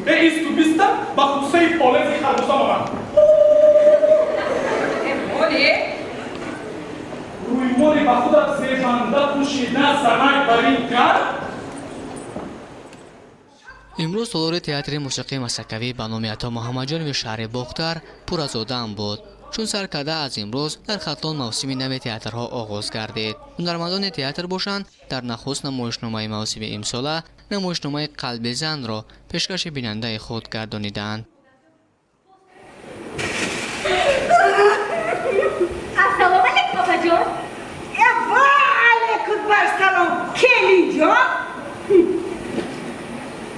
ایست و بیستم با خوصه پالز خربوزا مامن روی موری با خودت زیبنده پوشیدن سمک برین کرد امروز تالار تئاتر موسیقی مسکوی به نام عطا محمدجانov شهر باختر پر از آدم بود چون سرکرده از امروز در ختلان موسم نو تئاترها آغاز گردید. هنرمندان تئاتر باشند در نخست نمایشنامه موسم امساله نمایشنامه قلب زن را پیشکش بیننده خود گردانیدند. السلام علیکم بابا جان. و علیکم السلام کلی جان.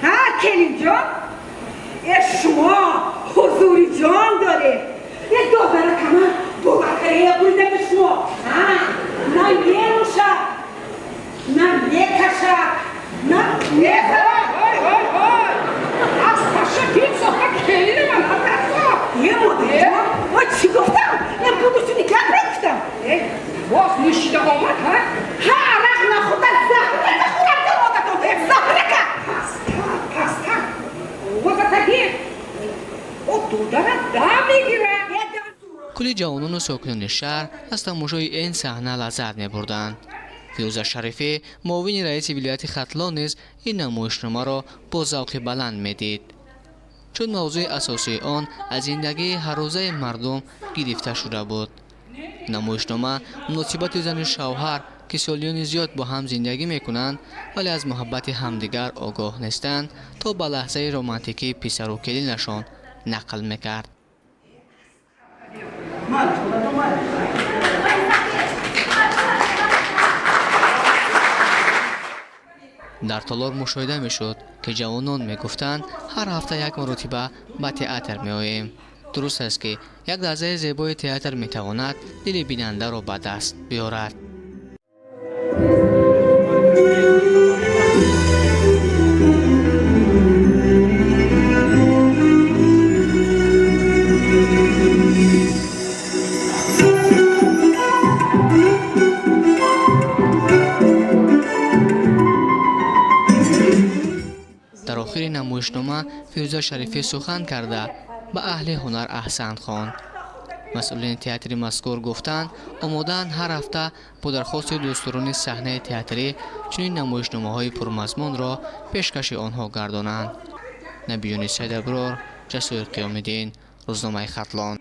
ها کلی جان شما حضوری جان داره یه دختر کمان بوبکری بوده به شما نه یه روشه نه یه کشک نه یه از تشکیل صحبت کلی من یه مادر جان ما چی گفتم؟ یه بودوشو نگرد رفتم باز نشیده آمد ها؟ ها رقم خود از زهره که خودم در مادتون زهره که پستن وزتگیر او دودره دا میگیره کلی جوانان و ساکنان شهر از تماشای این صحنه لذت می‌بردند. فیروزه شریفی معاون رئیس ولایت ختلان نیز این نمایشنامه را با ذوق بلند می‌دید چون موضوع اساسی آن از زندگی هر روزه مردم گرفته شده بود. نمایشنامه مناسبت زن و شوهر که سالیان زیاد با هم زندگی می‌کنند ولی از محبت همدیگر آگاه نیستند تا به لحظه رمانتیکی پسر و کلینشان نقل می‌کرد. در تالار مشاهده میشد که جوانان میگفتند هر هفته یک مرتبه به تئاتر میآییم. درست است که یک لحظه زیبای تئاتر میتواند دل بیننده را به دست بیارد. در آخر نمایشنامه فیروزه شریفی سخن کرده به اهل هنر احسان خواند. مسئولین تئاتر مذکور گفتند آماده‌اند هر هفته با درخواست دوستداران صحنه تئاتری چنین نمایشنامه‌های پرمضمون را پیشکش آنها گردانند. نبیون سید ابرار، جسور قیام‌الدین، روزنامه ختلان.